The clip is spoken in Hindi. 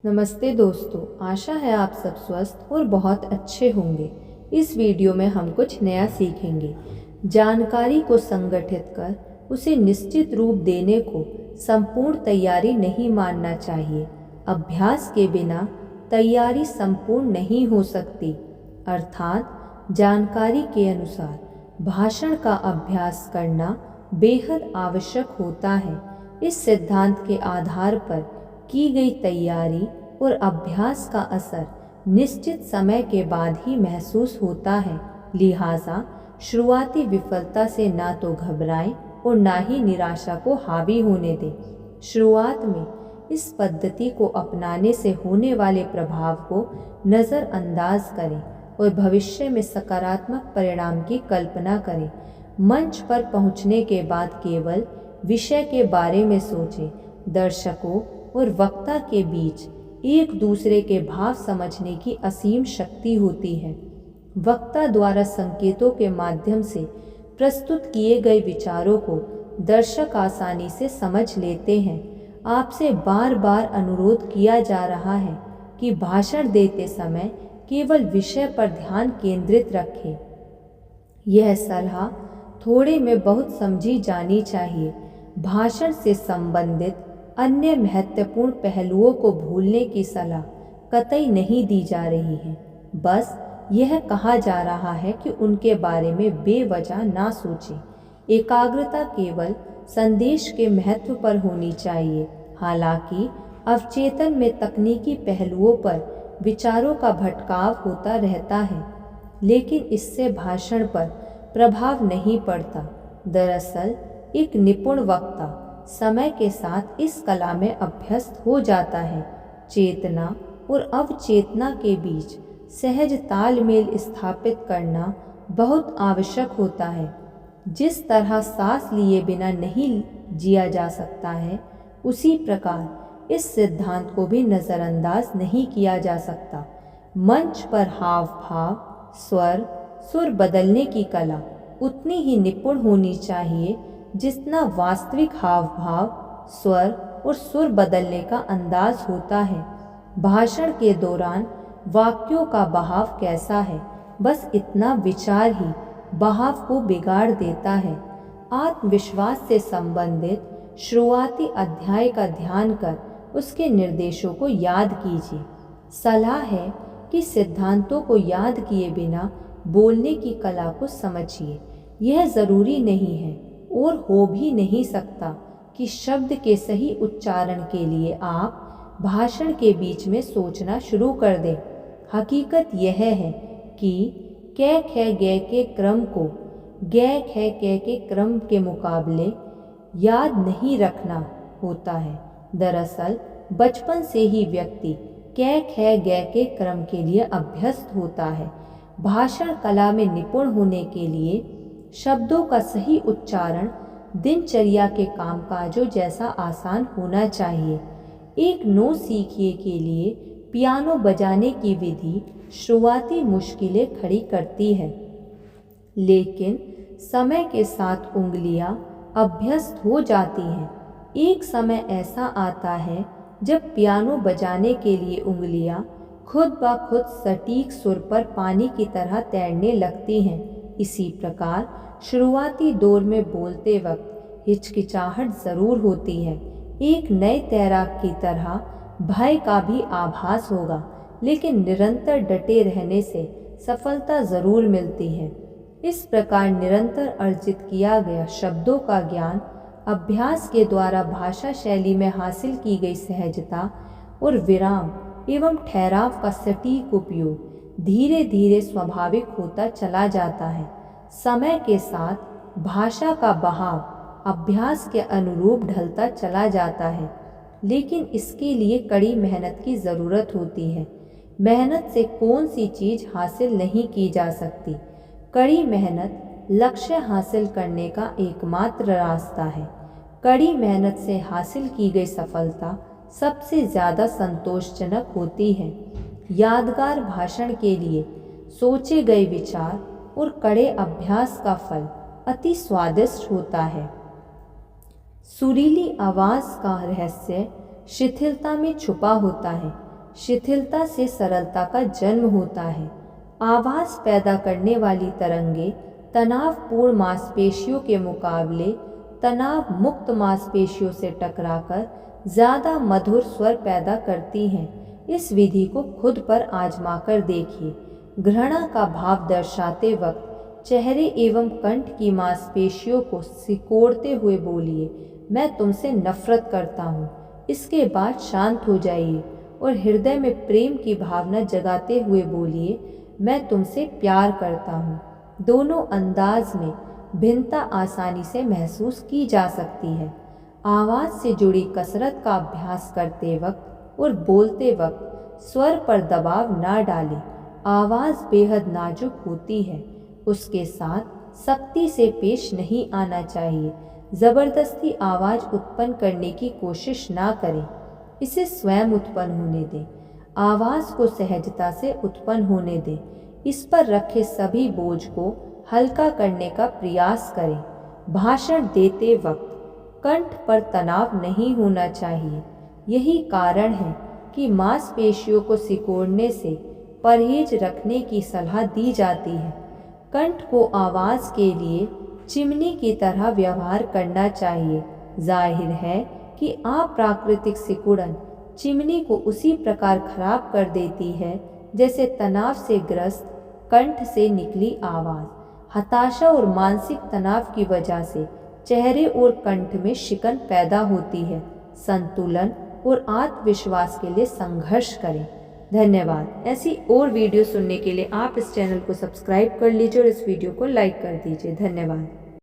नमस्ते दोस्तों, आशा है आप सब स्वस्थ और बहुत अच्छे होंगे। इस वीडियो में हम कुछ नया सीखेंगे। जानकारी को संगठित कर उसे निश्चित रूप देने को संपूर्ण तैयारी नहीं मानना चाहिए। अभ्यास के बिना तैयारी संपूर्ण नहीं हो सकती। अर्थात जानकारी के अनुसार भाषण का अभ्यास करना बेहद आवश्यक होता है। इस सिद्धांत के आधार पर की गई तैयारी और अभ्यास का असर निश्चित समय के बाद ही महसूस होता है। लिहाजा शुरुआती विफलता से ना तो घबराएं और ना ही निराशा को हावी होने दें। शुरुआत में इस पद्धति को अपनाने से होने वाले प्रभाव को नज़रअंदाज करें और भविष्य में सकारात्मक परिणाम की कल्पना करें। मंच पर पहुंचने के बाद केवल विषय के बारे में सोचें। दर्शकों और वक्ता के बीच एक दूसरे के भाव समझने की असीम शक्ति होती है। वक्ता द्वारा संकेतों के माध्यम से प्रस्तुत किए गए विचारों को दर्शक आसानी से समझ लेते हैं। आपसे बार बार अनुरोध किया जा रहा है कि भाषण देते समय केवल विषय पर ध्यान केंद्रित रखें। यह सलाह थोड़े में बहुत समझी जानी चाहिए। भाषण से संबंधित अन्य महत्वपूर्ण पहलुओं को भूलने की सलाह कतई नहीं दी जा रही है। बस यह कहा जा रहा है कि उनके बारे में बेवजह ना सोचें। एकाग्रता केवल संदेश के महत्व पर होनी चाहिए। हालांकि अवचेतन में तकनीकी पहलुओं पर विचारों का भटकाव होता रहता है, लेकिन इससे भाषण पर प्रभाव नहीं पड़ता। दरअसल एक निपुण वक्ता समय के साथ इस कला में अभ्यस्त हो जाता है। चेतना और अवचेतना के बीच सहज तालमेल स्थापित करना बहुत आवश्यक होता है। जिस तरह सांस लिए बिना नहीं जिया जा सकता है, उसी प्रकार इस सिद्धांत को भी नज़रअंदाज नहीं किया जा सकता। मंच पर हाव भाव, स्वर, सुर बदलने की कला उतनी ही निपुण होनी चाहिए जितना वास्तविक हाव भाव, स्वर और सुर बदलने का अंदाज होता है। भाषण के दौरान वाक्यों का बहाव कैसा है, बस इतना विचार ही बहाव को बिगाड़ देता है। आत्मविश्वास से संबंधित शुरुआती अध्याय का ध्यान कर उसके निर्देशों को याद कीजिए। सलाह है कि सिद्धांतों को याद किए बिना बोलने की कला को समझिए। यह ज़रूरी नहीं है और हो भी नहीं सकता कि शब्द के सही उच्चारण के लिए आप भाषण के बीच में सोचना शुरू कर दें। हकीकत यह है कि कै ख गे के क्रम को गे ख कै के क्रम के मुकाबले याद नहीं रखना होता है। दरअसल बचपन से ही व्यक्ति कै ख गे के क्रम के लिए अभ्यस्त होता है। भाषण कला में निपुण होने के लिए शब्दों का सही उच्चारण दिनचर्या के कामकाजों जैसा आसान होना चाहिए। एक नोट सीखने के लिए पियानो बजाने की विधि शुरुआती मुश्किलें खड़ी करती है, लेकिन समय के साथ उंगलियां अभ्यस्त हो जाती हैं। एक समय ऐसा आता है जब पियानो बजाने के लिए उंगलियां खुद ब खुद सटीक सुर पर पानी की तरह तैरने लगती हैं। इसी प्रकार शुरुआती दौर में बोलते वक्त हिचकिचाहट ज़रूर होती है। एक नए तैराक की तरह भय का भी आभास होगा, लेकिन निरंतर डटे रहने से सफलता ज़रूर मिलती है। इस प्रकार निरंतर अर्जित किया गया शब्दों का ज्ञान अभ्यास के द्वारा भाषा शैली में हासिल की गई सहजता और विराम एवं ठहराव का सटीक उपयोग धीरे धीरे स्वाभाविक होता चला जाता है। समय के साथ भाषा का बहाव अभ्यास के अनुरूप ढलता चला जाता है, लेकिन इसके लिए कड़ी मेहनत की ज़रूरत होती है। मेहनत से कौन सी चीज़ हासिल नहीं की जा सकती। कड़ी मेहनत लक्ष्य हासिल करने का एकमात्र रास्ता है। कड़ी मेहनत से हासिल की गई सफलता सबसे ज़्यादा संतोषजनक होती है। यादगार भाषण के लिए सोचे गए विचार और कड़े अभ्यास का फल अति स्वादिष्ट होता है। सुरीली आवाज़ का रहस्य शिथिलता में छुपा होता है। शिथिलता से सरलता का जन्म होता है। आवाज़ पैदा करने वाली तरंगे तनावपूर्ण मांसपेशियों के मुकाबले तनाव मुक्त मांसपेशियों से टकराकर ज़्यादा मधुर स्वर पैदा करती हैं। इस विधि को खुद पर आजमाकर देखिए। घृणा का भाव दर्शाते वक्त चेहरे एवं कंठ की मांसपेशियों को सिकोड़ते हुए बोलिए, मैं तुमसे नफरत करता हूँ। इसके बाद शांत हो जाइए और हृदय में प्रेम की भावना जगाते हुए बोलिए, मैं तुमसे प्यार करता हूँ। दोनों अंदाज में भिन्नता आसानी से महसूस की जा सकती है। आवाज़ से जुड़ी कसरत का अभ्यास करते वक्त और बोलते वक्त स्वर पर दबाव ना डालें। आवाज़ बेहद नाजुक होती है, उसके साथ सख्ती से पेश नहीं आना चाहिए। ज़बरदस्ती आवाज़ उत्पन्न करने की कोशिश ना करें, इसे स्वयं उत्पन्न होने दें। आवाज़ को सहजता से उत्पन्न होने दें। इस पर रखे सभी बोझ को हल्का करने का प्रयास करें। भाषण देते वक्त कंठ पर तनाव नहीं होना चाहिए। यही कारण है कि मांसपेशियों को सिकोड़ने से परहेज रखने की सलाह दी जाती है। कंठ को आवाज़ के लिए चिमनी की तरह व्यवहार करना चाहिए। जाहिर है कि अप्राकृतिक सिकुड़न चिमनी को उसी प्रकार खराब कर देती है जैसे तनाव से ग्रस्त कंठ से निकली आवाज़। हताशा और मानसिक तनाव की वजह से चेहरे और कंठ में शिकन पैदा होती है। संतुलन और आत्मविश्वास के लिए संघर्ष करें। धन्यवाद। ऐसी और वीडियो सुनने के लिए आप इस चैनल को सब्सक्राइब कर लीजिए और इस वीडियो को लाइक कर दीजिए। धन्यवाद।